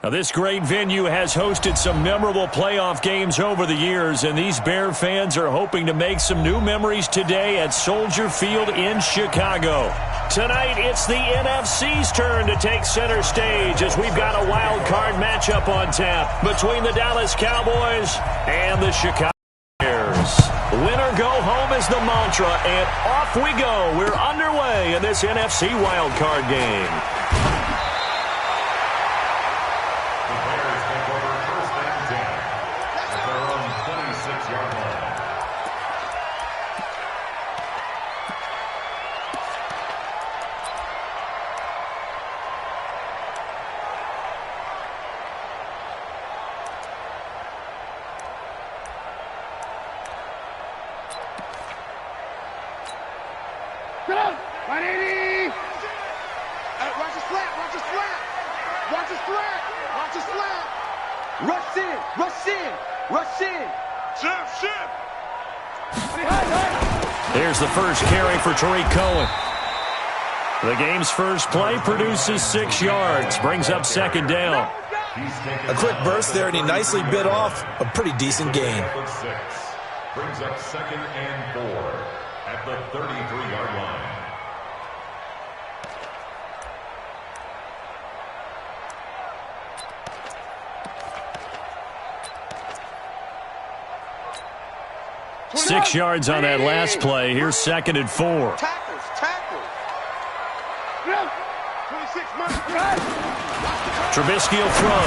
Now, this great venue has hosted some memorable playoff games over the years, and these Bear fans are hoping to make some new memories today at Soldier Field in Chicago. Tonight, it's the NFC's turn to take center stage as we've got a wild card matchup on tap between the Dallas Cowboys and the Chicago Bears. Win or go home is the mantra, and off we go. We're underway in this NFC wild card game. Here's the first carry for Tariq Cohen. The game's first play produces 6 yards, brings up second down. A quick burst there, and he nicely bit off a pretty decent gain. Brings up 2nd and 4 at the 33-yard line. Six yards on that last play. Here's 2nd and 4. Trubisky will throw.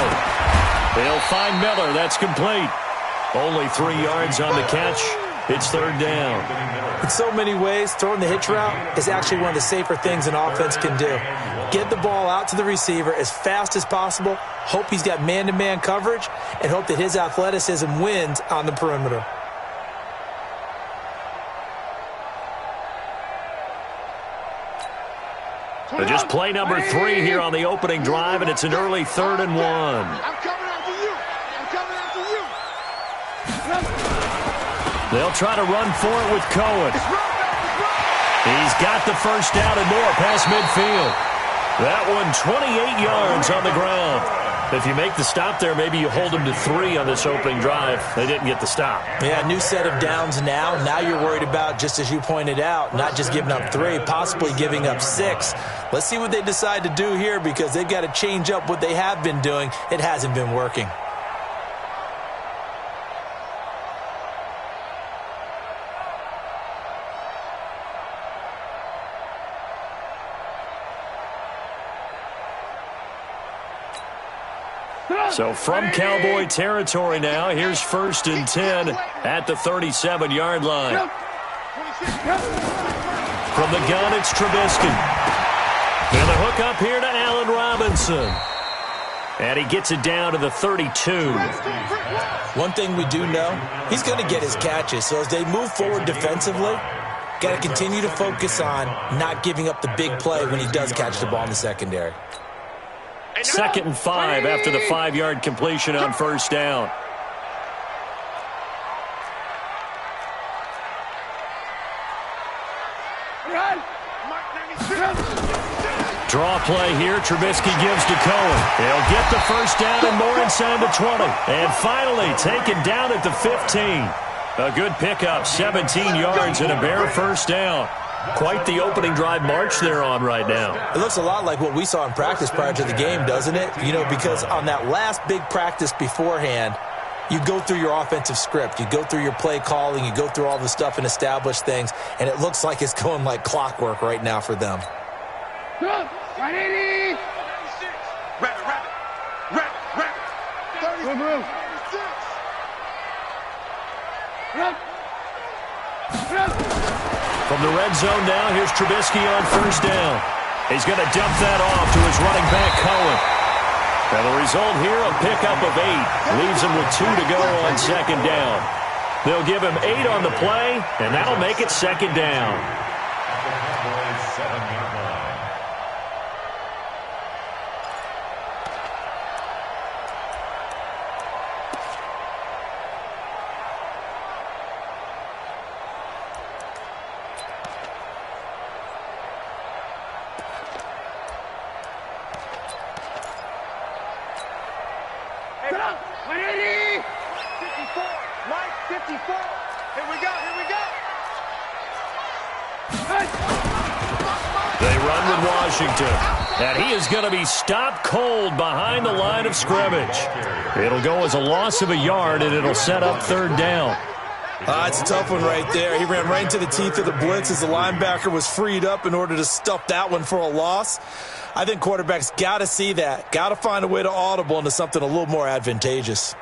They'll find Miller. That's complete. Only 3 yards on the catch. It's 3rd down. In so many ways, throwing the hitch route is actually one of the safer things an offense can do. Get the ball out to the receiver as fast as possible, hope he's got man-to-man coverage, and hope that his athleticism wins on the perimeter. But just play number 3 here on the opening drive, and it's an early 3rd and 1. I'm coming after you. I'm coming after you. They'll try to run for it with Cohen. He's got the first down and more past midfield. That one 28 yards on the ground. If you make the stop there, maybe you hold them to 3 on this opening drive. They didn't get the stop. Yeah, new set of downs now. Now you're worried about, just as you pointed out, not just giving up 3, possibly giving up 6. Let's see what they decide to do here, because they've got to change up what they have been doing. It hasn't been working. So from Cowboy territory now, here's 1st and 10 at the 37-yard line. From the gun, it's Trubisky. And the hook up here to Allen Robinson. And he gets it down to the 32. One thing we do know, he's going to get his catches. So as they move forward defensively, got to continue to focus on not giving up the big play when he does catch the ball in the secondary. 2nd and 5 after the 5-yard completion on 1st down. Draw play here. Trubisky gives to Cohen. He'll get the first down and more inside the 20. And finally taken down at the 15. A good pickup, 17 yards and a Bear first down. Quite the opening drive march they're on right now. It looks a lot like what we saw in practice prior to the game, doesn't it? You know, because on that last big practice beforehand, you go through your offensive script. You go through your play calling. You go through all the stuff and establish things. And it looks like it's going like clockwork right now for them. Rabbit. From the red zone now, here's Trubisky on 1st down. He's going to dump that off to his running back, Cohen. And the result here, a pickup of 8. Leaves him with 2 to go on 2nd down. They'll give him 8 on the play, and that'll make it 2nd down. 180. 54. Mike, 54. Here we go. Here we go. They run with Washington, and he is going to be stopped cold behind the line of scrimmage. It'll go as a loss of a yard, and it'll set up third down. It's a tough one right there. He ran right into the teeth of the blitz as the linebacker was freed up in order to stuff that one for a loss. I think quarterbacks got to see that, got to find a way to audible into something a little more advantageous.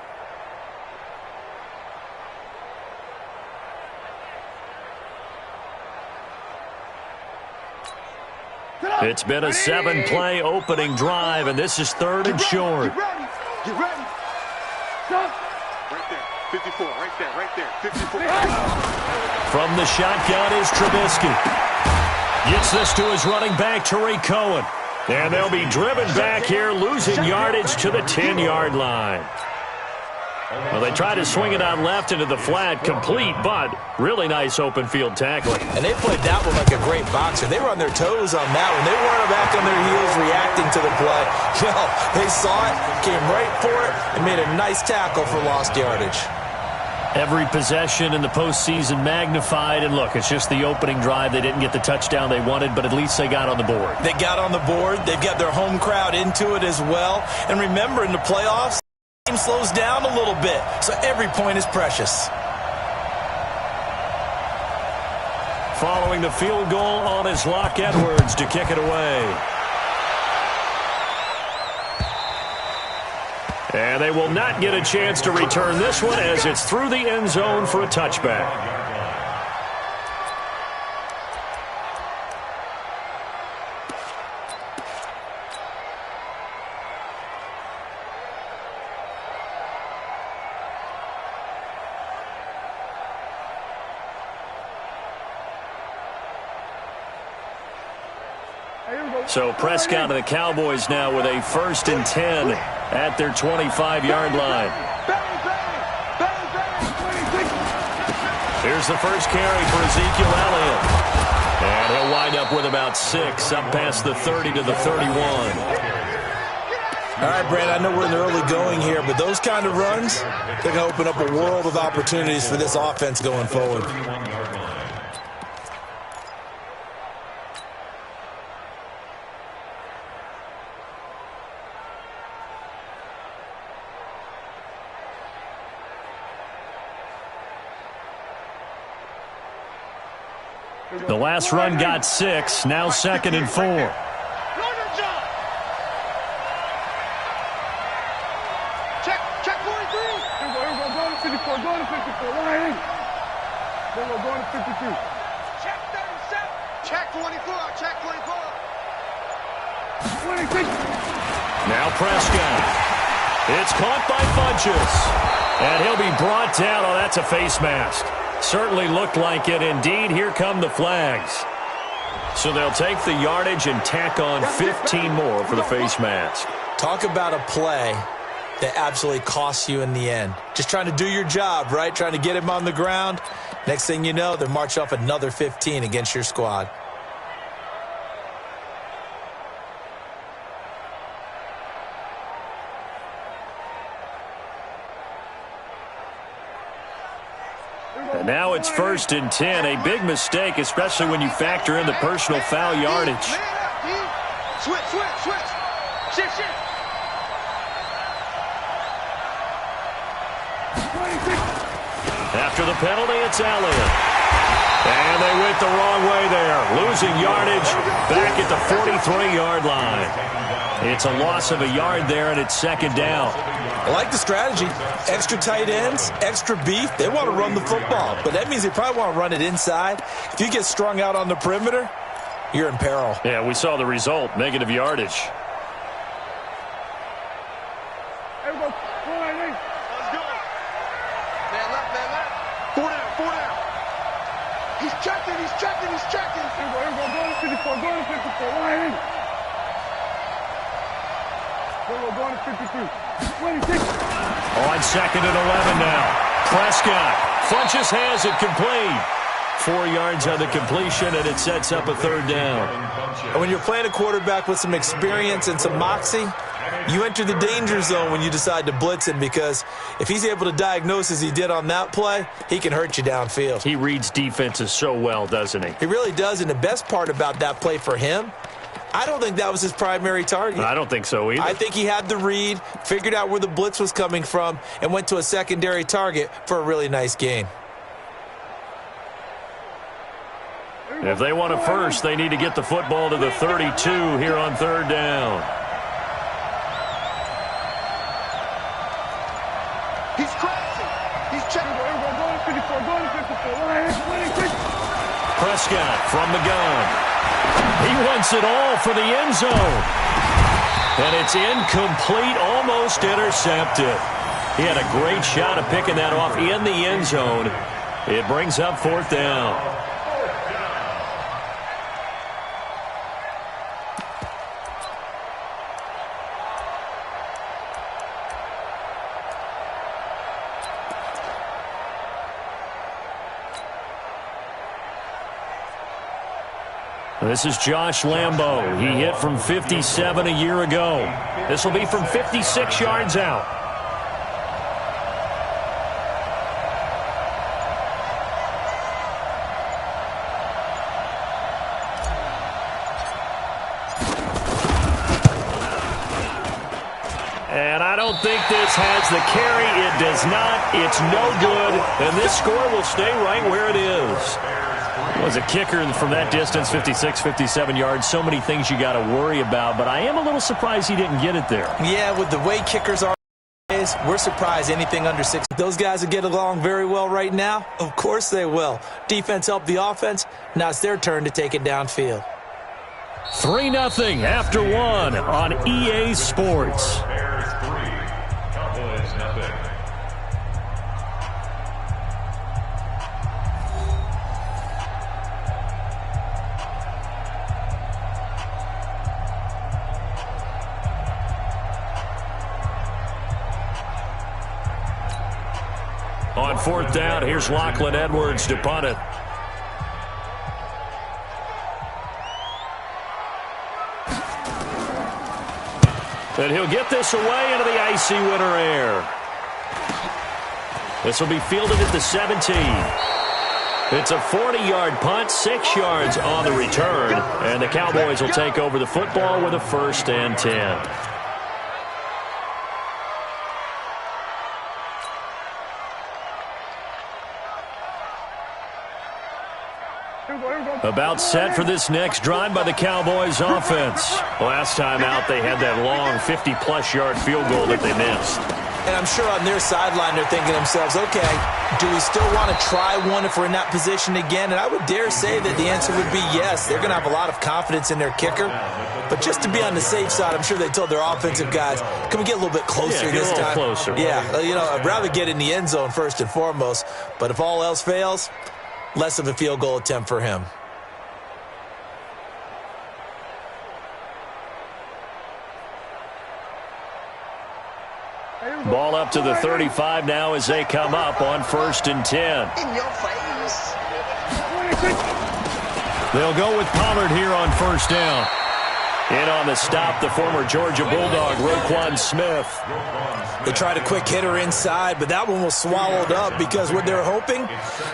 It's been a 7-play opening drive, and this is third and short. Get ready. Get ready. Stop. Right there. 54. Right there. Right there. 54. From the shotgun is Trubisky. Gets this to his running back, Tariq Cohen. And they'll be driven back here, losing yardage to the 10-yard line. Well, they try to swing it on left into the flat, complete, but really nice open field tackling. And they played that one like a great boxer. They were on their toes on that one. They weren't back on their heels reacting to the play. No, they saw it, came right for it, and made a nice tackle for lost yardage. Every possession in the postseason magnified, and look, it's just the opening drive. They didn't get the touchdown they wanted, but at least they got on the board. They got on the board. They've got their home crowd into it as well. And remember, in the playoffs, the game slows down a little bit, so every point is precious. Following the field goal on is Locke Edwards to kick it away. And they will not get a chance to return this one as it's through the end zone for a touchback. So Prescott and the Cowboys now with a 1st and 10 at their 25-yard line. Here's the first carry for Ezekiel Elliott. And he'll wind up with about 6, up past the 30 to the 31. All right, Brandon, I know we're in the early going here, but those kind of runs, they're going to open up a world of opportunities for this offense going forward. The last run got 6, now 2nd and 4. Check 43. Here we go. Go to 54. Go to 54. Line. Then we'll go to 52. Check 37. Check 24. Check 24. 26. Now Prescott. It's caught by Funches. And he'll be brought down. Oh, that's a face mask. Certainly looked like it. Indeed, here come the flags. So they'll take the yardage and tack on 15 more for the face mask. Talk about a play that absolutely costs you in the end. Just trying to do your job, right? Trying to get him on the ground. Next thing you know, they're marching off another 15 against your squad. And now it's 1st and 10. A big mistake, especially when you factor in the personal foul yardage. Switch. Shift. After the penalty, it's Elliott. And they went the wrong way there. Losing yardage back at the 43-yard line. It's a loss of a yard there, and it's 2nd down. I like the strategy. Extra tight ends, extra beef. They want to run the football, but that means they probably want to run it inside. If you get strung out on the perimeter, you're in peril. Yeah, we saw the result, negative yardage. Here we go. Let's go. Man left. 4 down. He's checking. Here we go. Go to 54. Go to 54. Line. We're going to 52. 26. On 2nd and 11 now. Prescott. Funches has it complete. 4 yards on the completion, and it sets up a 3rd down. And when you're playing a quarterback with some experience and some moxie, You enter the danger zone when you decide to blitz him, because if he's able to diagnose as he did on that play, he can hurt you downfield. He reads defenses so well, doesn't he? He really does, and the best part about that play for him, I don't think that was his primary target. I don't think so either. I think he had the read, figured out where the blitz was coming from, and went to a secondary target for a really nice gain. If they want a first, they need to get the football to the 32 here on third down. He's crashing. He's checking. Prescott from the gun. He wants it all for the end zone. And it's incomplete, almost intercepted. He had a great shot of picking that off in the end zone. It brings up fourth down. This is Josh Lambo. He hit from 57 a year ago. This will be from 56 yards out. And I don't think this has the carry. It does not. It's no good. And this score will stay right where it is. Was a kicker from that distance, 56, 57 yards. So many things you got to worry about, but I am a little surprised he didn't get it there. Yeah, with the way kickers are, we're surprised anything under 6. Those guys will get along very well right now. Of course they will. Defense helped the offense. Now it's their turn to take it downfield. 3-0 after 1 on EA Sports. Bears 3, Cowboys 0. On fourth down, here's Lachlan Edwards to punt it. And he'll get this away into the icy winter air. This will be fielded at the 17. It's a 40-yard punt, 6 yards on the return. And the Cowboys will take over the football with a 1st and 10. About set for this next drive by the Cowboys offense. Last time out, they had that long 50-plus yard field goal that they missed. And I'm sure on their sideline they're thinking to themselves, okay, do we still want to try one if we're in that position again? And I would dare say that the answer would be yes. They're going to have a lot of confidence in their kicker. But just to be on the safe side, I'm sure they told their offensive guys, can we get a little bit closer this time? Closer. Yeah, you know, I'd rather get in the end zone first and foremost. But if all else fails, less of a field goal attempt for him. Ball up to the 35 now as they come up on 1st and 10. In your face. They'll go with Pollard here on 1st down. In on the stop, the former Georgia Bulldog, Roquan Smith. They tried a quick hitter inside, but that one was swallowed up because what they're hoping,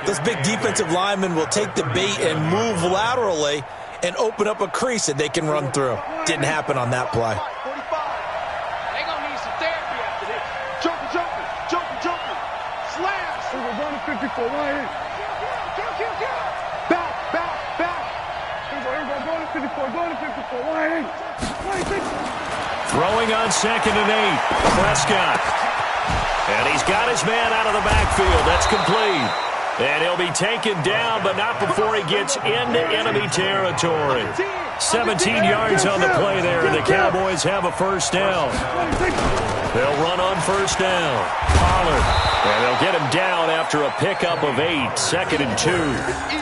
those big defensive linemen will take the bait and move laterally and open up a crease that they can run through. Didn't happen on that play. Throwing on 2nd and 8, Prescott. And he's got his man out of the backfield. That's complete. And he'll be taken down, but not before he gets into enemy territory. 17 yards on the play there, and the Cowboys have a 1st down. They'll run on 1st down. Pollard. And they'll get him down after a pickup of 8, 2nd and 2.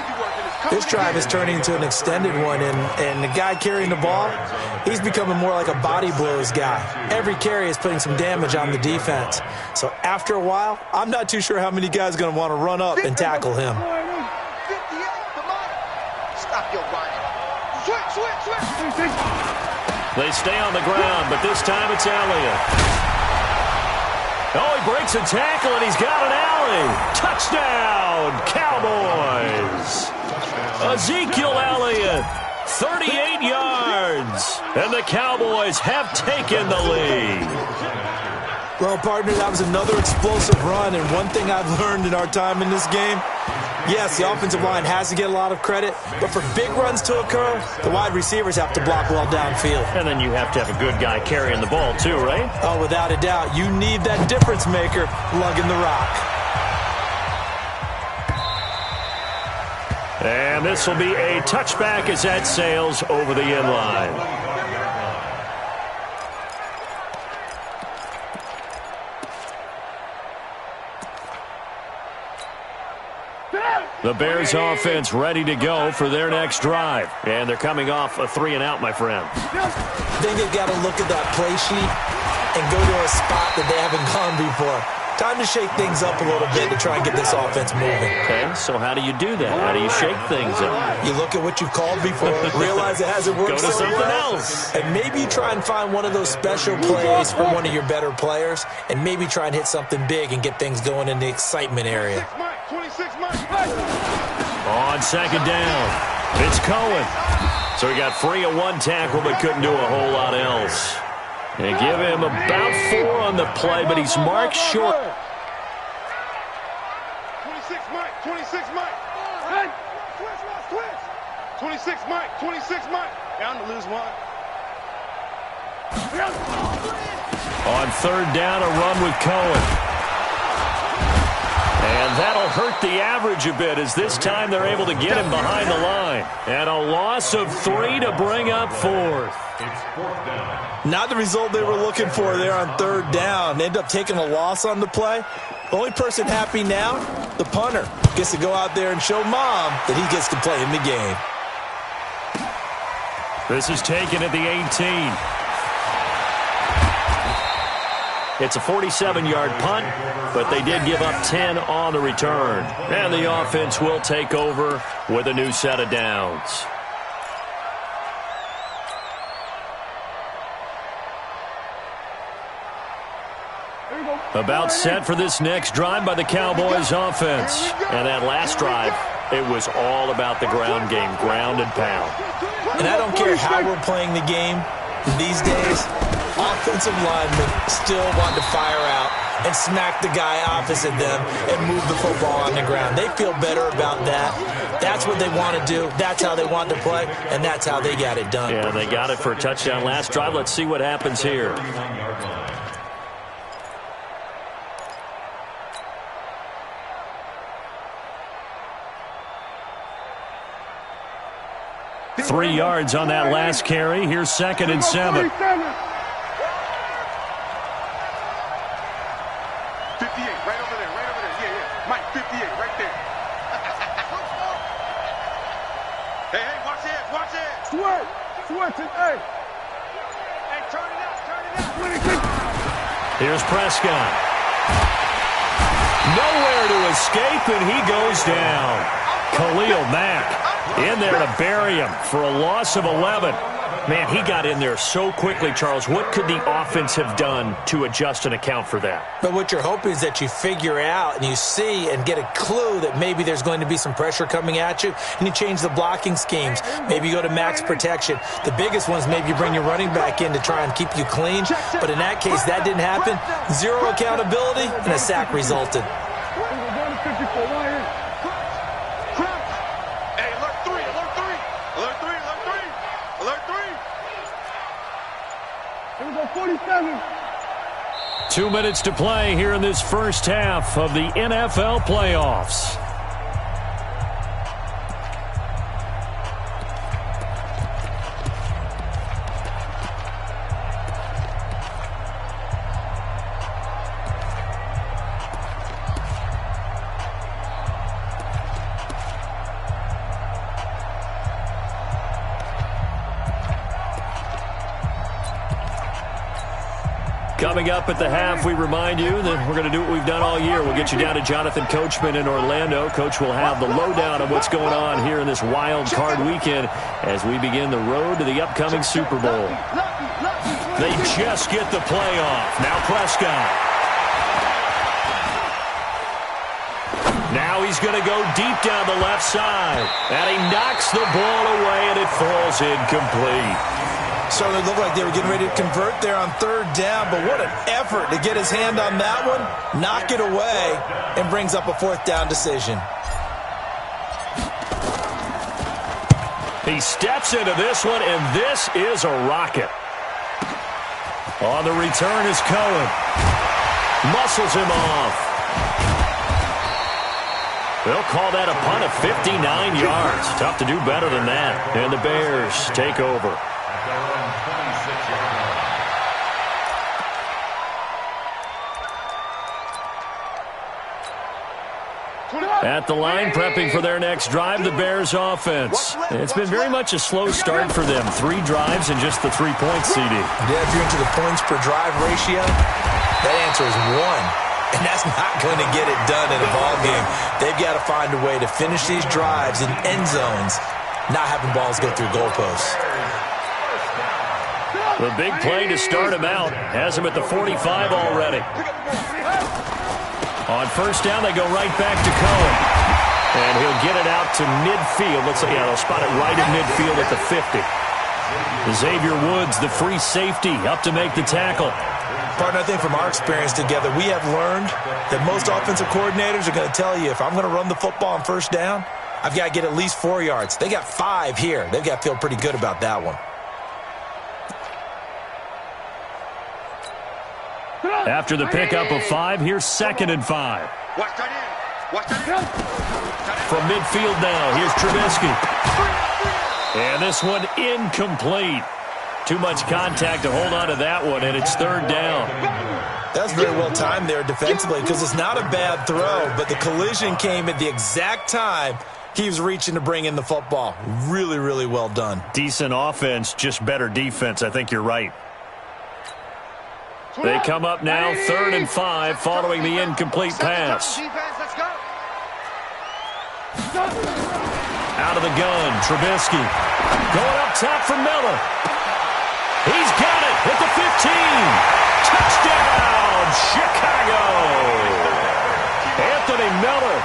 This drive is turning into an extended one, and the guy carrying the ball, he's becoming more like a body blows guy. Every carry is putting some damage on the defense. So after a while, I'm not too sure how many guys are going to want to run up and tackle him. 58, the line. Stop your running. Switch. They stay on the ground, but this time it's Elliott. Oh, he breaks a tackle, and he's got an alley. Touchdown, Cowboys. Ezekiel Elliott, 38 yards. And the Cowboys have taken the lead. Well, partner, that was another explosive run, and one thing I've learned in our time in this game, yes, the offensive line has to get a lot of credit, but for big runs to occur, the wide receivers have to block well downfield. And then you have to have a good guy carrying the ball too, right? Oh, without a doubt. You need that difference maker lugging the rock. And this will be a touchback as that sails over the end line. The Bears offense ready to go for their next drive. And they're coming off a 3-and-out, my friend. I think they've got to look at that play sheet and go to a spot that they haven't gone before. Time to shake things up a little bit to try and get this offense moving. Okay, so how do you do that? How do you shake things up? You look at what you've called before, realize it hasn't worked Go to so something well, else. and maybe you try and find one of those special plays from one of your better players, and maybe try and hit something big and get things going in the excitement area. 26 Mike. On second down, it's Cohen. So he got free of one tackle but couldn't do a whole lot else. They give him about 4 on the play, but he's marked short. 26 Mike. 26 Mike. Hey, switch. 26 Mike. 26 Mike. Down to lose 1. On third down, a run with Cohen. And that'll hurt the average a bit as this time they're able to get him behind the line. And a loss of 3 to bring up 4th. It's 4th down. Not the result they were looking for there on third down. They end up taking a loss on the play. The only person happy now, the punter, gets to go out there and show Mom that he gets to play in the game. This is taken at the 18. It's a 47-yard punt, but they did give up 10 on the return. And the offense will take over with a new set of downs. About set for this next drive by the Cowboys offense. And that last drive, it was all about the ground game, ground and pound. And I don't care how we're playing the game these days, offensive linemen still want to fire out and smack the guy opposite them and move the football on the ground. They feel better about that. That's what they want to do. That's how they want to play, and that's how they got it done. Yeah, they got it for a touchdown last drive. Let's see what happens here. Three yards on that last carry. Here's 2nd and 7. 58, right over there. Yeah. Mike, 58, right there. Hey, watch it. Switch it, hey. Hey, turn it out. Here's Prescott. Nowhere to escape, and he goes down. Khalil Mack in there to bury him for a loss of 11. Man, he got in there so quickly, Charles. What could the offense have done to adjust and account for that? But what you're hoping is that you figure out and you see and get a clue that maybe there's going to be some pressure coming at you, and you change the blocking schemes. Maybe you go to max protection. The biggest one is maybe you bring your running back in to try and keep you clean. But in that case, that didn't happen. Zero accountability, and a sack resulted. Here we go, 47. 2 minutes to play here in this first half of the NFL playoffs. Coming up at the half, we remind you that we're going to do what we've done all year. We'll get you down to Jonathan Coachman in Orlando. Coach will have the lowdown of what's going on here in this wild card weekend as we begin the road to the upcoming Super Bowl. They just get the play off. Now Prescott. Now he's going to go deep down the left side. And he knocks the ball away, and it falls incomplete. Certainly looked like they were getting ready to convert there on third down, but what an effort to get his hand on that one, knock it away, and brings up a fourth down decision. He steps into this one, and this is a rocket. On the return is Cohen. Muscles him off. They'll call that a punt of 59 yards. Tough to do better than that. And the Bears take over. At the line, prepping for their next drive, the Bears offense. It's been very much a slow start for them. 3 drives and just the 3 points, CD. Yeah, if you're into the points per drive ratio, that answer is 1. And that's not going to get it done in a ball game. They've got to find a way to finish these drives in end zones, not having balls go through goalposts. The big play to start him out has him at the 45 already. On first down, they go right back to Cohen. And he'll get it out to midfield. Looks like, yeah, they'll spot it right at midfield at the 50. Xavier Woods, the free safety, up to make the tackle. Partner, I think from our experience together, we have learned that most offensive coordinators are going to tell you, if I'm going to run the football on first down, I've got to get at least 4 yards. They got 5 here. They've got to feel pretty good about that one. After the pickup of 5, here's 2nd and 5. From midfield now, here's Trubisky. And this one incomplete. Too much contact to hold on to that one, and it's 3rd down. That's very well timed there defensively because it's not a bad throw, but the collision came at the exact time he was reaching to bring in the football. Really, really well done. Decent offense, just better defense. I think you're right. They come up now, 3rd and 5, following the incomplete pass. Out of the gun, Trubisky. Going up top for Miller. He's got it at the 15. Touchdown, Chicago. Anthony Miller,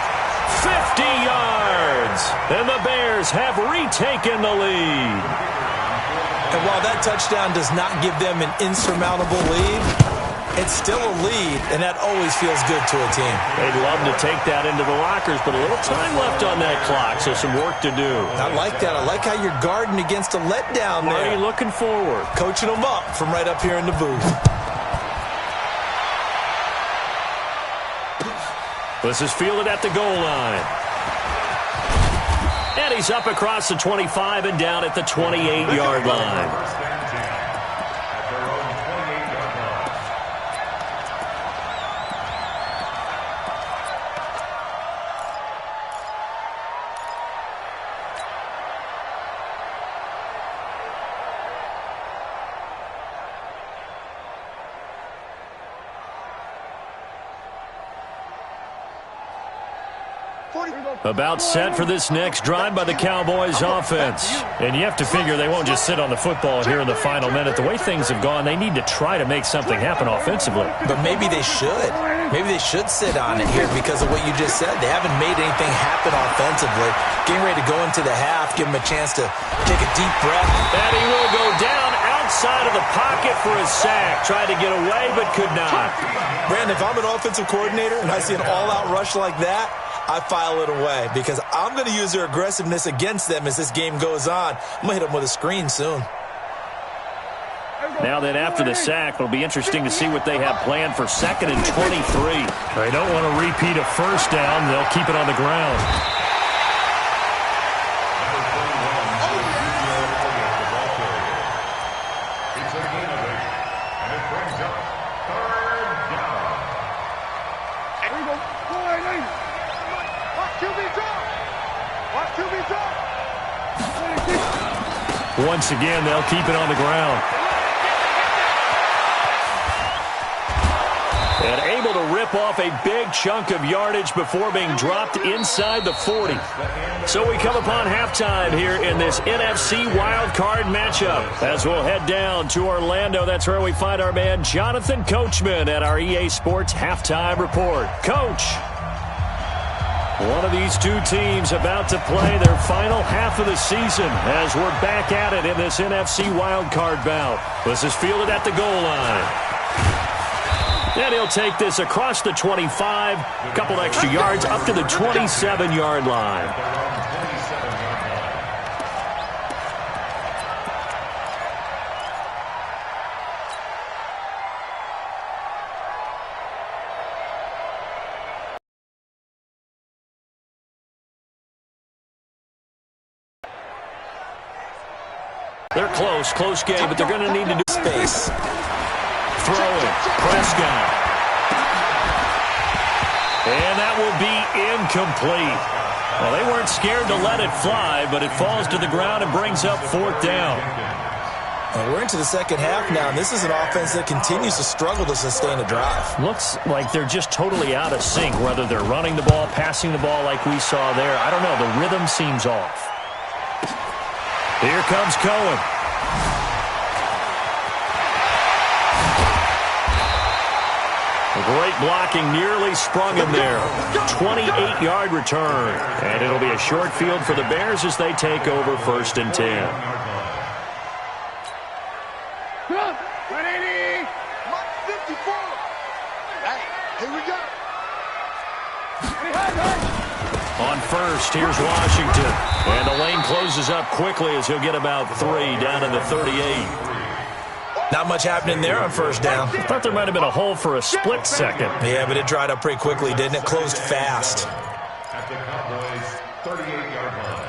50 yards. And the Bears have retaken the lead. And while that touchdown does not give them an insurmountable lead, it's still a lead, and that always feels good to a team. They'd love to take that into the lockers, but a little time left on that clock, so some work to do. I like that. I like how you're guarding against a letdown there. Already looking forward. Coaching them up from right up here in the booth. This is fielded at the goal line. And he's up across the 25 and down at the 28-yard line. About set for this next drive by the Cowboys offense. And you have to figure they won't just sit on the football here in the final minute. The way things have gone, they need to try to make something happen offensively. But maybe they should. Maybe they should sit on it here because of what you just said. They haven't made anything happen offensively. Getting ready to go into the half, give them a chance to take a deep breath. And he will go down outside of the pocket for a sack. Tried to get away, but could not. Brandon, if I'm an offensive coordinator and I see an all-out rush like that, I file it away because I'm going to use their aggressiveness against them as this game goes on. I'm going to hit them with a screen soon. Now then, after the sack, it'll be interesting to see what they have planned for 2nd and 23. They don't want to repeat a first down. They'll keep it on the ground. Once again, they'll keep it on the ground. And able to rip off a big chunk of yardage before being dropped inside the 40. So we come upon halftime here in this NFC wildcard matchup. As we'll head down to Orlando, that's where we find our man Jonathan Coachman at our EA Sports Halftime Report. Coach, one of these two teams about to play their final half of the season as we're back at it in this NFC wildcard bout. This is fielded at the goal line. And he'll take this across the 25, a couple extra yards up to the 27-yard line. They're close game, but they're going to need to do space. Throwing, Prescott. And that will be incomplete. Well, they weren't scared to let it fly, but it falls to the ground and brings up 4th down. And we're into the second half now, and this is an offense that continues to struggle to sustain a drive. Looks like they're just totally out of sync, whether they're running the ball, passing the ball like we saw there. I don't know. The rhythm seems off. Here comes Cohen. Great blocking, nearly sprung him there. 28-yard return. And it'll be a short field for the Bears as they take over 1st and 10. 180. 54. Hey, here we go. On first, here's Washington. And the lane closes up quickly as he'll get about 3 down in the 38. Not much happening there on 1st down. I thought there might have been a hole for a split second. Yeah, but it dried up pretty quickly, didn't it? Closed fast. At the Cowboys' 38-yard line.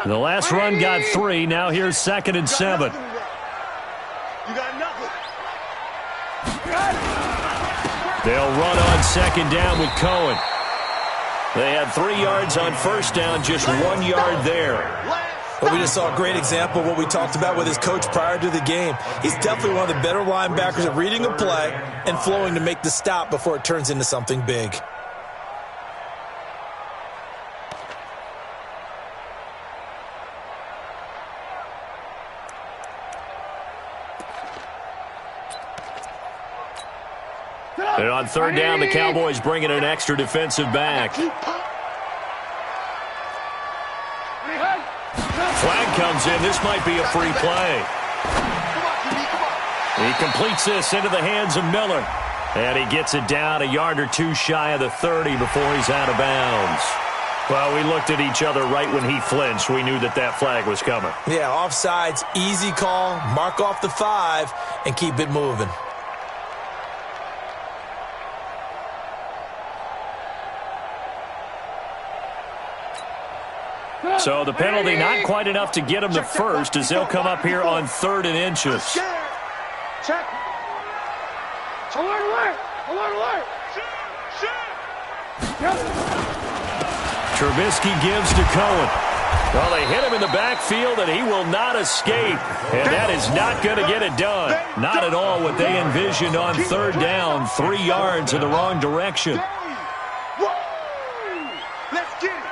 The last run got 3. Now here's 2nd and 7. You got nothing. They'll run on 2nd down with Cohen. They had 3 yards on 1st down, just 1 yard there. But we just saw a great example of what we talked about with his coach prior to the game. He's definitely one of the better linebackers at reading a play and flowing to make the stop before it turns into something big. And on 3rd down, the Cowboys bring in an extra defensive back. Flag comes in. This might be a free play. He completes this into the hands of Miller. And he gets it down a yard or 2 shy of the 30 before he's out of bounds. Well, we looked at each other right when he flinched. We knew that that flag was coming. Yeah, offsides, easy call, mark off the 5, and keep it moving. So the penalty not quite enough to get him to 1st as they'll come up here on 3rd and inches. Check. Alert. Trubisky gives to Cohen. Well, they hit him in the backfield, and he will not escape. And that is not going to get it done. Not at all what they envisioned on 3rd down. 3 yards in the wrong direction. Let's get it.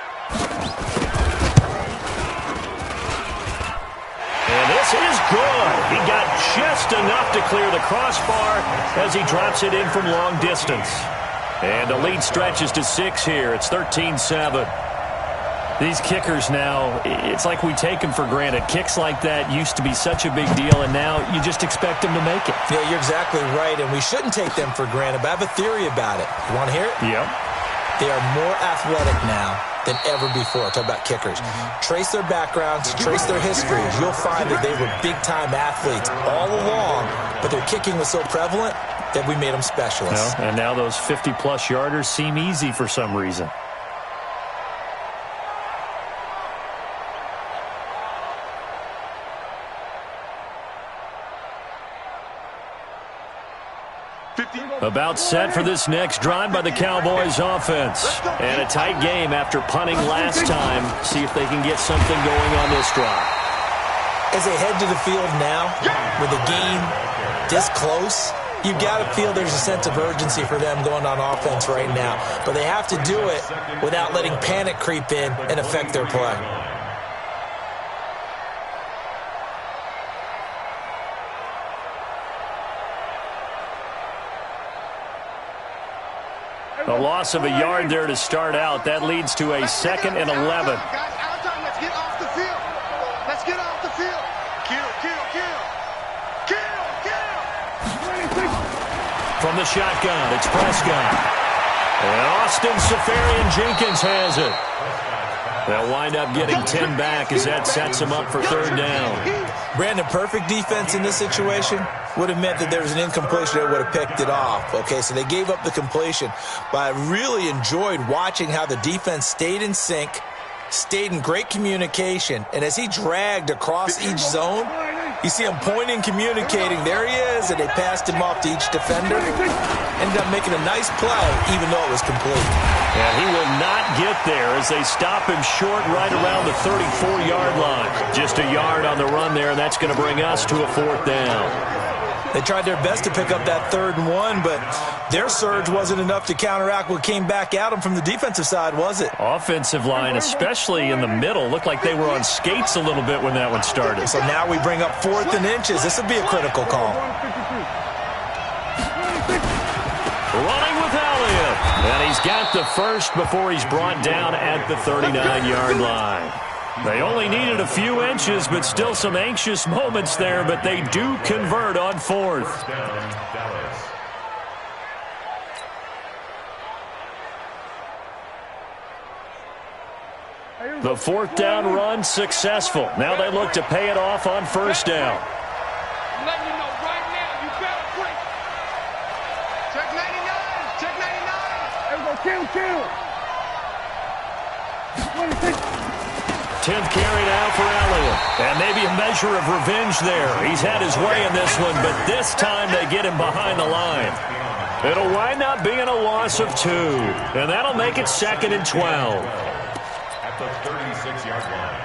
And this is good. He got just enough to clear the crossbar as he drops it in from long distance. And the lead stretches to 6 here. It's 13-7. These kickers now, it's like we take them for granted. Kicks like that used to be such a big deal, and now you just expect them to make it. Yeah, you're exactly right, and we shouldn't take them for granted, but I have a theory about it. You want to hear it? Yep. They are more athletic now than ever before. Talk about kickers. Trace their backgrounds, trace their histories. You'll find that they were big-time athletes all along, but their kicking was so prevalent that we made them specialists. And now those 50-plus yarders seem easy for some reason. About set for this next drive by the Cowboys offense. And a tight game after punting last time. See if they can get something going on this drive. As they head to the field now, with the game this close, you've got to feel there's a sense of urgency for them going on offense right now. But they have to do it without letting panic creep in and affect their play. A loss of a yard there to start out. That leads to a 2nd and 11. Guys, out time. Let's get off the field. Let's get off the field. Kill, kill, kill. Kill, kill. From the shotgun, it's Prescott. And Austin Safarian-Jenkins has it. They'll wind up getting 10 back as that sets them up for 3rd down. Brandon, perfect defense in this situation would have meant that there was an incompletion that would have picked it off. Okay, so they gave up the completion. But I really enjoyed watching how the defense stayed in sync, stayed in great communication, and as he dragged across each zone, you see him pointing, communicating. There he is, and they passed him off to each defender. Ended up making a nice play, even though it was complete. And he will not get there as they stop him short right around the 34-yard line. Just a yard on the run there, and that's going to bring us to a 4th down. They tried their best to pick up that 3rd and 1, but their surge wasn't enough to counteract what came back at them from the defensive side, was it? Offensive line, especially in the middle, looked like they were on skates a little bit when that one started. So now we bring up 4th and inches. This would be a critical call. Running with Elliott. And he's got the first before he's brought down at the 39-yard line. They only needed a few inches, but still some anxious moments there, but they do convert on 4th. The 4th down run successful. Now they look to pay it off on 1st down. I'm letting you know right now, you better break. Check 99. Check 99. Everybody kill. 10th carry now for Elliott. And maybe a measure of revenge there. He's had his way in this one, but this time they get him behind the line. It'll wind up being a loss of 2. And that'll make it 2nd and 12. At the 36-yard line.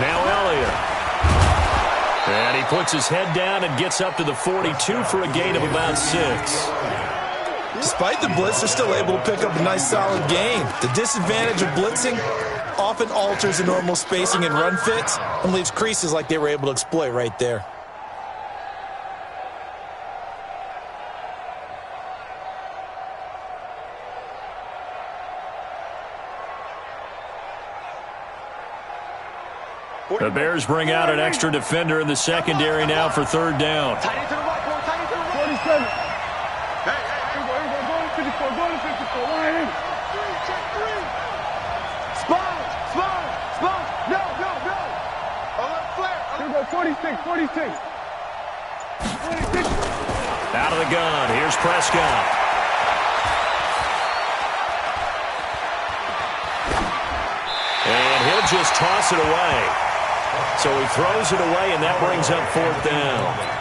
Now Elliott. And he puts his head down and gets up to the 42 for a gain of about 6. Despite the blitz, they're still able to pick up a nice solid gain. The disadvantage of blitzing often alters the normal spacing and run fits and leaves creases like they were able to exploit right there. The Bears bring out an extra defender in the secondary now for 3rd down. Tight into the right, boy. Tight into the right. 47. Hey, everybody, go to 54. Go to 54. Line in. Check 3. Spot. No. Flare. Here we go, 46. Out of the gun. Here's Prescott. And he'll just toss it away. So he throws it away, and that brings up 4th down.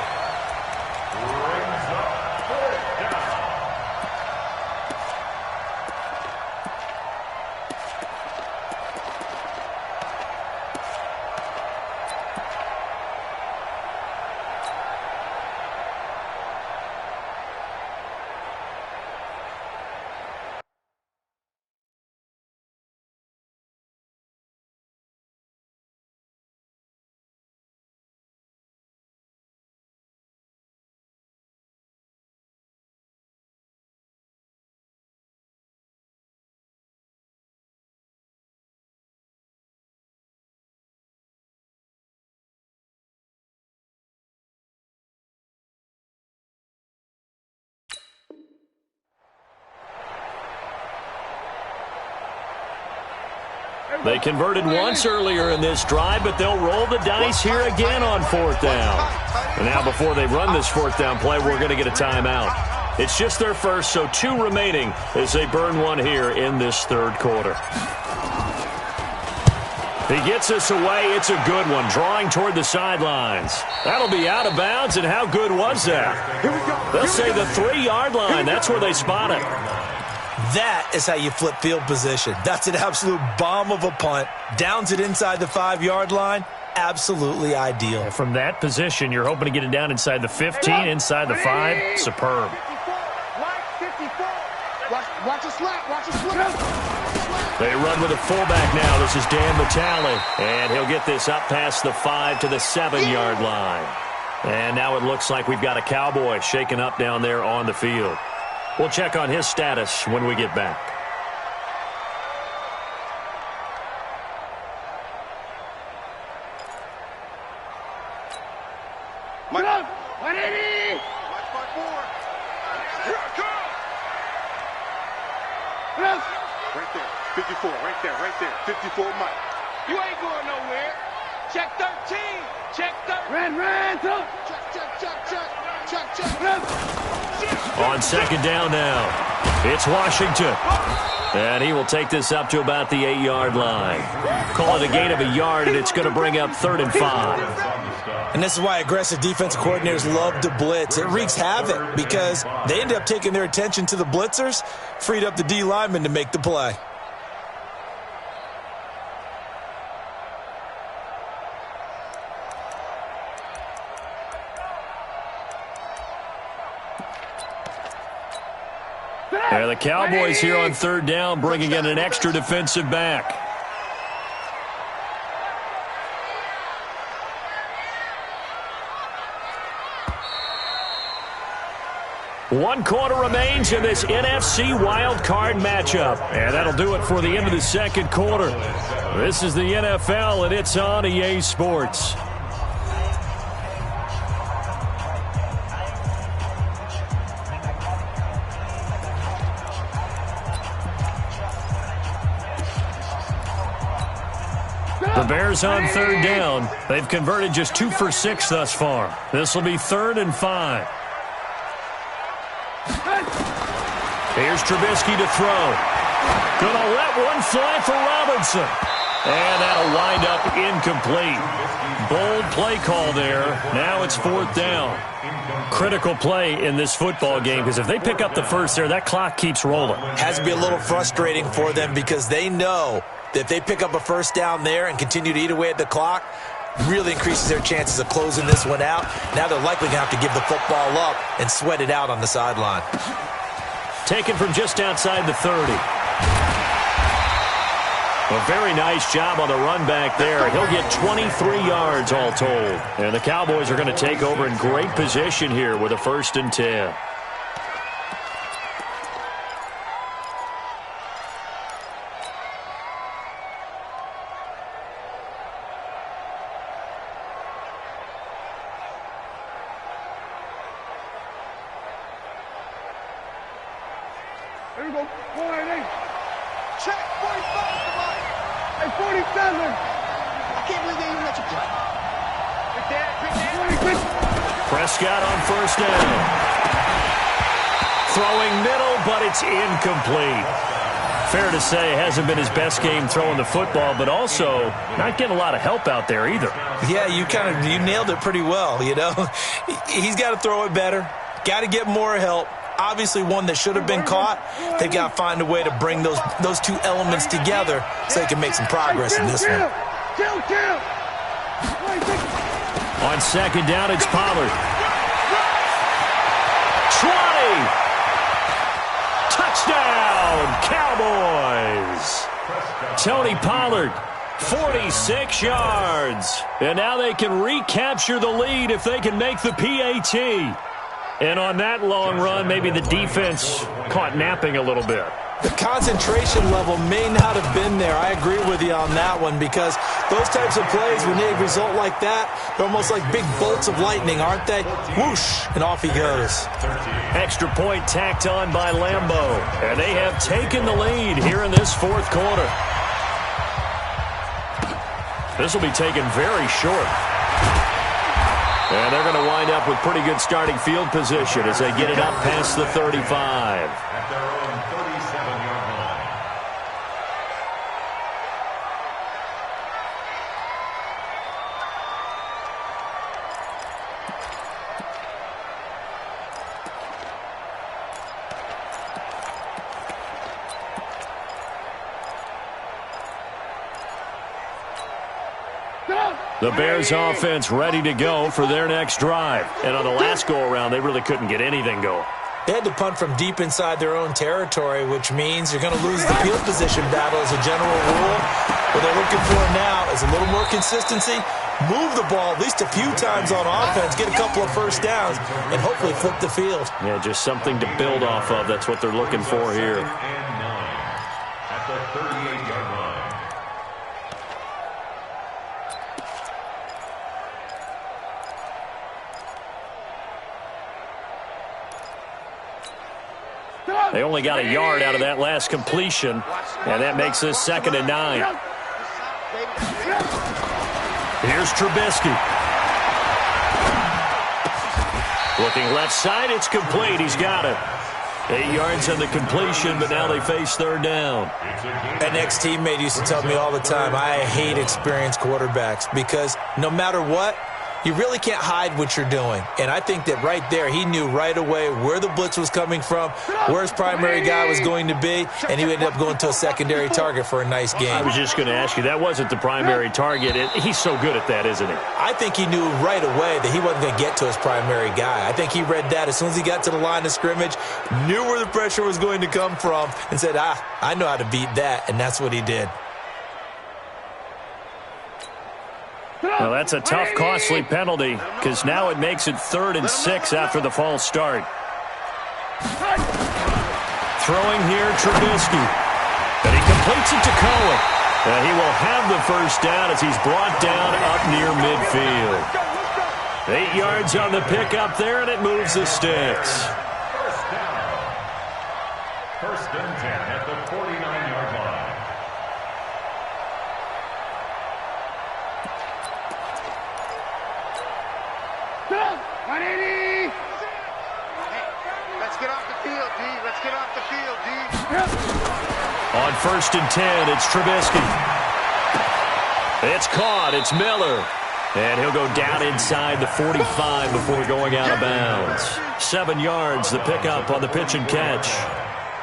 They converted once earlier in this drive, but they'll roll the dice here again on 4th down. And now before they run this 4th down play, we're going to get a timeout. It's just their first, so 2 remaining as they burn one here in this third quarter. He gets us away. It's a good one, drawing toward the sidelines. That'll be out of bounds, and how good was that? They'll say the 3-yard line. That's where they spot it. That is how you flip field position. That's an absolute bomb of a punt. Downs it inside the 5-yard line. Absolutely ideal. And from that position, you're hoping to get it down inside the 15, inside the 5. Superb. Watch a slap. Watch a slap. They run with a fullback now. This is Dan Vitale. And he'll get this up past the 5 to the 7-yard line. And now it looks like we've got a Cowboy shaken up down there on the field. We'll check on his status when we get back. Get up! 180! Watch my board. Here I come! Yes. Right there. 54. Right there. 54, Mike. You ain't going nowhere. Check 13. Check 13. Ran. Check. On second down now, it's Washington. And he will take this up to about the 8-yard line. Call it a gain of a yard, and it's going to bring up 3rd and 5. And this is why aggressive defensive coordinators love to blitz. It wreaks havoc because they end up taking their attention to the blitzers, freed up the D lineman to make the play. And the Cowboys here on 3rd down, bringing in an extra defensive back. One quarter remains in this NFC wild card matchup. And that'll do it for the end of the second quarter. This is the NFL, and it's on EA Sports. The Bears on 3rd down. They've converted just 2 for 6 thus far. This will be 3rd and 5. Here's Trubisky to throw. Gonna let one fly for Robinson. And that'll wind up incomplete. Bold play call there. Now it's 4th down. Critical play in this football game because if they pick up the first there, that clock keeps rolling. Has to be a little frustrating for them because they know that if they pick up a first down there and continue to eat away at the clock, really increases their chances of closing this one out. Now they're likely going to have to give the football up and sweat it out on the sideline. Taken from just outside the 30. A very nice job on the run back there. He'll get 23 yards all told. And the Cowboys are going to take over in great position here with a 1st and 10. There you go. 180. Check 45. Hey, 47. I can't believe they even let you play. Big dad. Prescott on 1st down. Throwing middle, but it's incomplete. Fair to say, it hasn't been his best game throwing the football, but also not getting a lot of help out there either. Yeah, you nailed it pretty well, you know. He's got to throw it better. Got to get more help. Obviously one that should have been caught. They've got to find a way to bring those 2 elements together so they can make some progress in this one. On 2nd down, it's Pollard. 20! Touchdown, Cowboys! Tony Pollard, 46 yards. And now they can recapture the lead if they can make the PAT. And on that long run, maybe the defense caught napping a little bit. The concentration level may not have been there. I agree with you on that one because those types of plays, when they result like that, they're almost like big bolts of lightning, aren't they? Whoosh, and off he goes. Extra point tacked on by Lambeau. And they have taken the lead here in this 4th quarter. This will be taken very short. And they're going to wind up with pretty good starting field position as they get it up past the 35. At their own 37-yard line. The Bears offense ready to go for their next drive. And on the last go-around, they really couldn't get anything going. They had to punt from deep inside their own territory, which means you're going to lose the field position battle as a general rule. What they're looking for now is a little more consistency, move the ball at least a few times on offense, get a couple of first downs, and hopefully flip the field. Yeah, just something to build off of. That's what they're looking for here. And 9 at the 38-yard line. They only got a yard out of that last completion, and that makes this 2nd and 9. Here's Trubisky. Looking left side, it's complete. He's got it. 8 yards on the completion, but now they face 3rd down. An ex-teammate used to tell me all the time, I hate experienced quarterbacks because no matter what, you really can't hide what you're doing. And I think that right there, he knew right away where the blitz was coming from, where his primary guy was going to be, and he ended up going to a secondary target for a nice game. I was just going to ask you, that wasn't the primary target. He's so good at that, isn't he? I think he knew right away that he wasn't going to get to his primary guy. I think he read that as soon as he got to the line of scrimmage, knew where the pressure was going to come from, and said, I know how to beat that, and that's what he did. Well, that's a tough, costly penalty because now it makes it 3rd and 6 after the false start. Throwing here, Trubisky. And he completes it to Cohen. And he will have the first down as he's brought down up near midfield. 8 yards on the pickup there, and it moves the sticks. First down. 1st and 10 at the 49-yard line. Let's get off the field, D. Let's get off the field, D. On 1st and 10, it's Trubisky. It's caught. It's Miller. And he'll go down inside the 45 before going out of bounds. 7 yards, the pickup on the pitch and catch.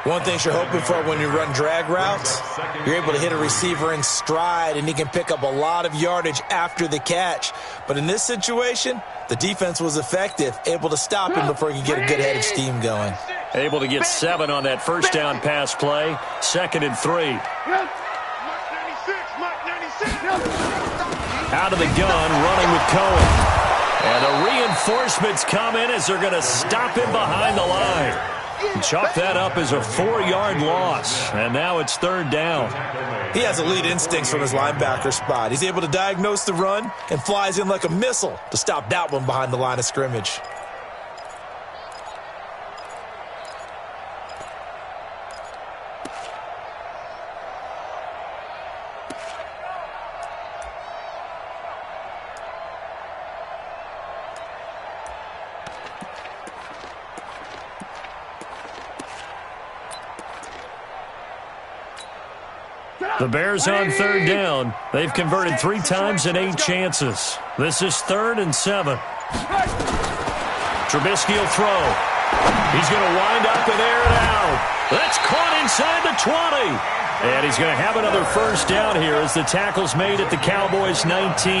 One thing you're hoping for when you run drag routes, you're able to hit a receiver in stride, and he can pick up a lot of yardage after the catch. But in this situation, the defense was effective, able to stop him before he could get a good head of steam going. Able to get 7 on that first down pass play. 2nd and 3. Out of the gun, running with Cohen. And the reinforcements come in as they're going to stop him behind the line. Chalk that up as a 4-yard loss, and now it's 3rd down. He has elite instincts from his linebacker spot. He's able to diagnose the run and flies in like a missile to stop that one behind the line of scrimmage. The Bears on 3rd down. They've converted 3 times in 8 chances. This is 3rd and 7. Trubisky will throw. He's going to wind up and air it out. That's caught inside the 20. And he's going to have another first down here as the tackle's made at the Cowboys' 19.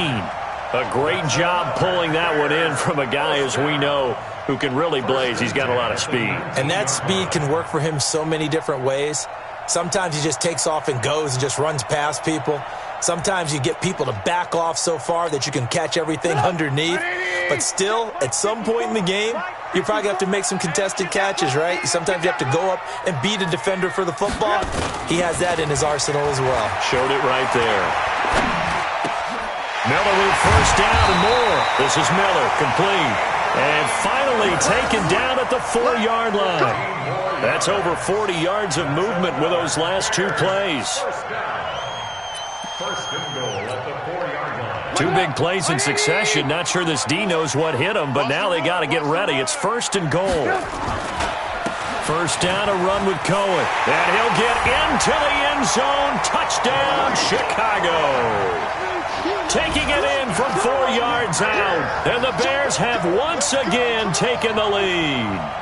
A great job pulling that one in from a guy, as we know, who can really blaze. He's got a lot of speed. And that speed can work for him so many different ways. Sometimes he just takes off and goes and just runs past people. Sometimes you get people to back off so far that you can catch everything underneath. But still, at some point in the game, you probably have to make some contested catches, right? Sometimes you have to go up and beat a defender for the football. He has that in his arsenal as well. Showed it right there. Miller with first down and more. This is Miller, complete. And finally taken down at the 4-yard line. That's over 40 yards of movement with those last 2 plays. First down. 1st and goal at the 4-yard line. Two big plays in succession. Not sure this D knows what hit him, but now they got to get ready. It's 1st and goal. First down, a run with Cohen. And he'll get into the end zone. Touchdown, Chicago. Taking it in from 4 yards out. And the Bears have once again taken the lead.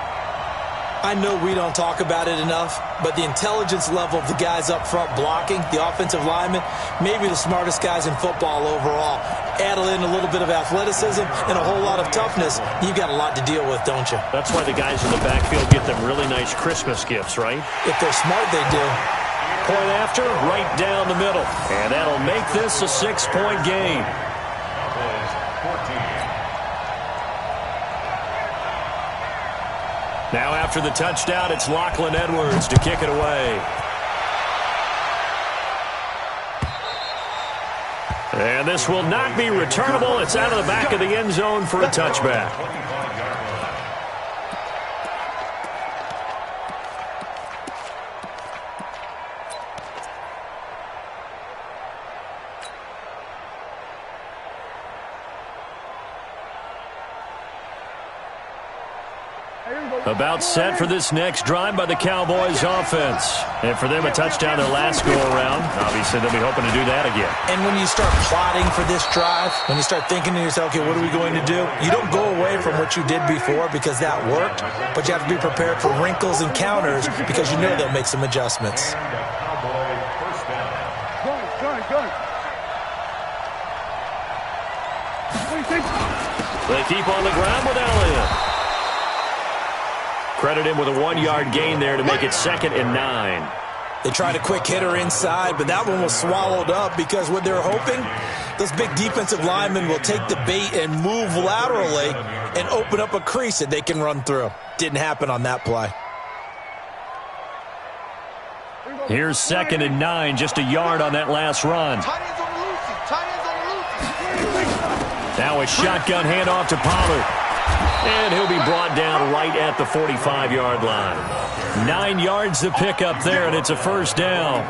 I know we don't talk about it enough, but the intelligence level of the guys up front blocking, the offensive linemen, maybe the smartest guys in football overall. Add in a little bit of athleticism and a whole lot of toughness, you've got a lot to deal with, don't you? That's why the guys in the backfield get them really nice Christmas gifts, right? If they're smart, they do. Point after, right down the middle. And that'll make this a 6-point game. Now after the touchdown, it's Lachlan Edwards to kick it away. And this will not be returnable. It's out of the back of the end zone for a touchback. About set for this next drive by the Cowboys offense. And for them, a touchdown their last go-around. Obviously, they'll be hoping to do that again. And when you start plotting for this drive, when you start thinking to yourself, okay, what are we going to do? You don't go away from what you did before because that worked, but you have to be prepared for wrinkles and counters because you know they'll make some adjustments. They keep on the ground with Elliott. Credit him with a 1-yard gain there to make it 2nd and 9. They tried a quick hitter inside, but that one was swallowed up because what they're hoping, those big defensive linemen will take the bait and move laterally and open up a crease that they can run through. Didn't happen on that play. Here's 2nd and 9, just a yard on that last run. Now a shotgun handoff to Pollard. And he'll be brought down right at the 45-yard line. 9 yards to pick up there, and it's a first down.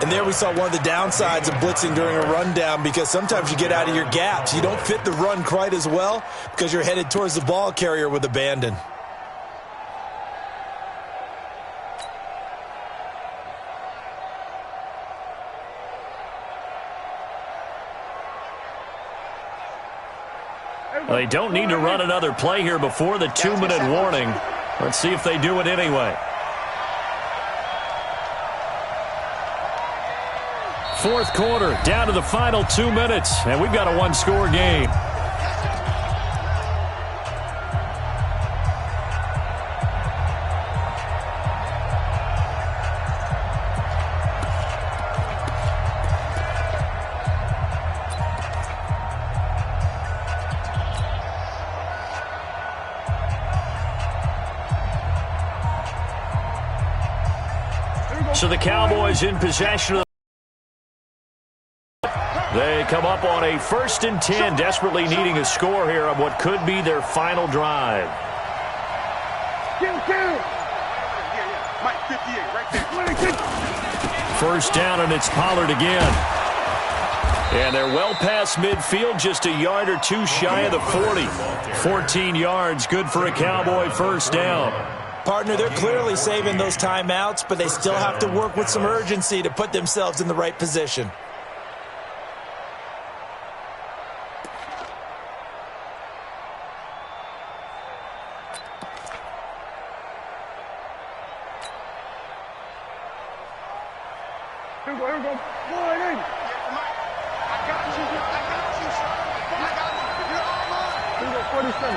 And there we saw one of the downsides of blitzing during a rundown because sometimes you get out of your gaps. You don't fit the run quite as well because you're headed towards the ball carrier with abandon. They don't need to run another play here before the 2-minute warning. Let's see if they do it anyway. Fourth quarter, down to the final 2 minutes, and we've got a 1-score game. So the Cowboys in possession of they come up on a 1st and 10, desperately needing a score here on what could be their final drive. First down, and it's Pollard again. And they're well past midfield, just a yard or two shy of the 40. 14 yards, good for a Cowboy first down. Partner, they're clearly saving those timeouts, but they still have to work with some urgency to put themselves in the right position. Here we go. Boy, in. I got you. You're all mine. Here we go, 47.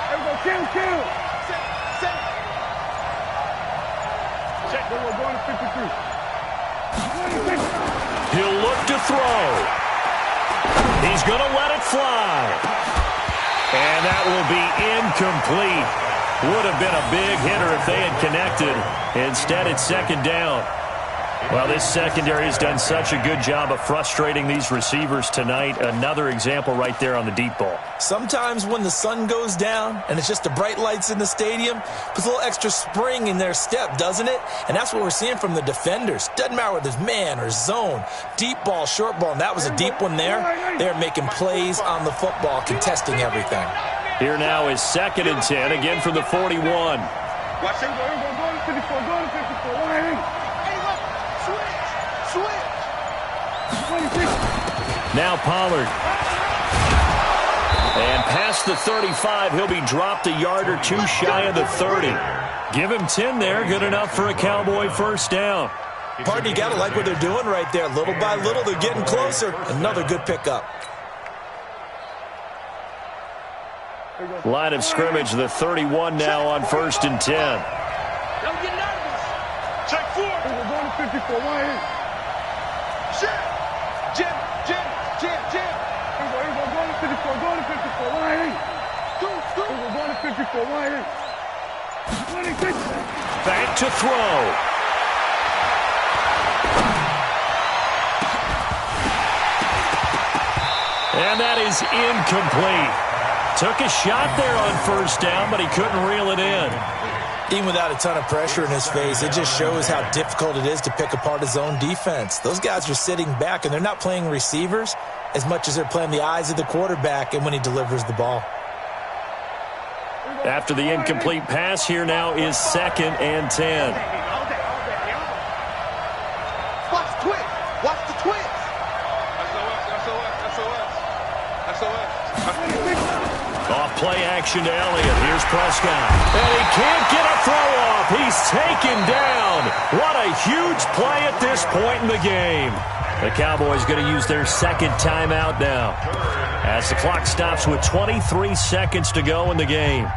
Here we go, kill. Check. Then we're going to 53. He'll look to throw. He's going to let it fly. And that will be incomplete. Would have been a big hitter if they had connected. Instead, it's 2nd down. Well, this secondary has done such a good job of frustrating these receivers tonight. Another example right there on the deep ball. Sometimes when the sun goes down and it's just the bright lights in the stadium, puts a little extra spring in their step, doesn't it? And that's what we're seeing from the defenders. Doesn't matter whether it's man or zone, deep ball, short ball, and that was a deep one there. They're making plays on the football, contesting everything. Here now is 2nd and 10, again from the 41. Watch him. Go to 54. Go to 54. Switch. Now Pollard. And past the 35, he'll be dropped a yard or two shy of the 30. Give him 10 there, good enough for a Cowboy first down. Partner, you got to like what they're doing right there. Little by little, they're getting closer. Another good pickup. Line of scrimmage, the 31 now on 1st and 10. Don't get nervous. Check 4. We're going to 54. Why in? Jim. We're going to 54. Go to 54. Why in? We're going to 54. Why in? Back to throw. And that is incomplete. Took a shot there on 1st down, but he couldn't reel it in. Even without a ton of pressure in his face, it just shows how difficult it is to pick apart his own defense. Those guys are sitting back, and they're not playing receivers as much as they're playing the eyes of the quarterback and when he delivers the ball. After the incomplete pass, here now is 2nd and 10. Watch the twist. Off play action to Elliott. Here's Prescott. And he can't get a throw off. He's taken down. What a huge play at this point in the game. The Cowboys going to use their 2nd timeout now as the clock stops with 23 seconds to go in the game.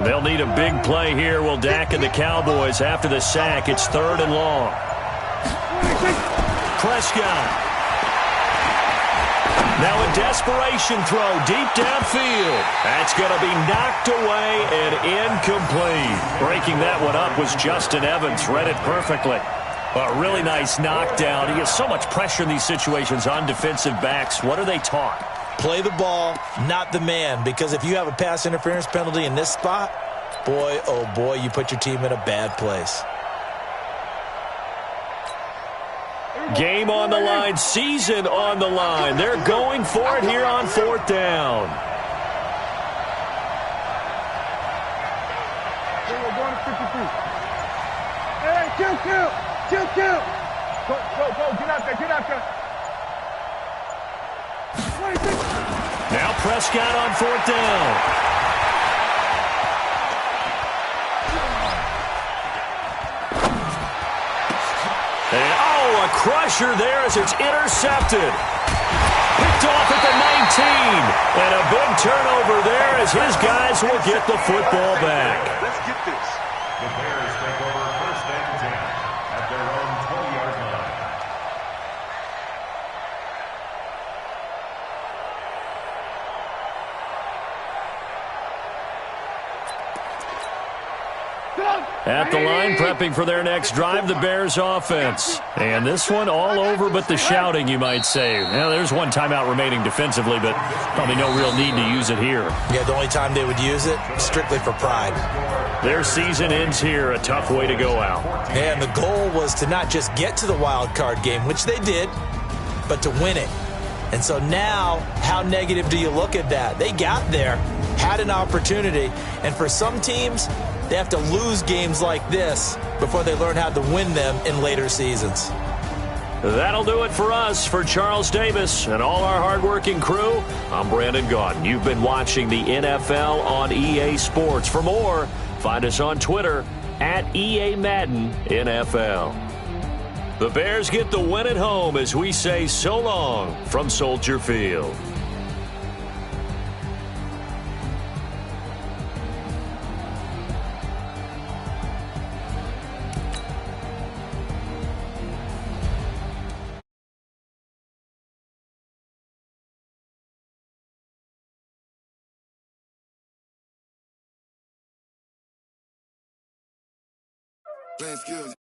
They'll need a big play here. Will Dak and the Cowboys after the sack. It's 3rd and long. Prescott. Now a desperation throw deep downfield. That's going to be knocked away and incomplete. Breaking that one up was Justin Evans. Read it perfectly. A really nice knockdown. He gets so much pressure in these situations on defensive backs. What are they taught? Play the ball, not the man, because if you have a pass interference penalty in this spot, boy, oh boy, you put your team in a bad place. Game on the line, season on the line. They're going for it here on 4th down. We're going to 52. Hey, kill. Go, get out there. Now Prescott on 4th down. And, a crusher there as it's intercepted. Picked off at the 19. And a big turnover there as his guys will get the football back. Let's get this. The Bears take over 1st and 10 at their own 20-yard line. At the line, prepping for their next drive, the Bears offense. And this one all over but the shouting, you might say. Now, there's one timeout remaining defensively, but probably no real need to use it here. Yeah, the only time they would use it, strictly for pride. Their season ends here, a tough way to go out. And the goal was to not just get to the wild card game, which they did, but to win it. And so now, how negative do you look at that? They got there, had an opportunity, and for some teams, they have to lose games like this before they learn how to win them in later seasons. That'll do it for us. For Charles Davis and all our hardworking crew, I'm Brandon Gaudin. You've been watching the NFL on EA Sports. For more, find us on Twitter @EA Madden NFL. The Bears get the win at home as we say so long from Soldier Field. Playing skills.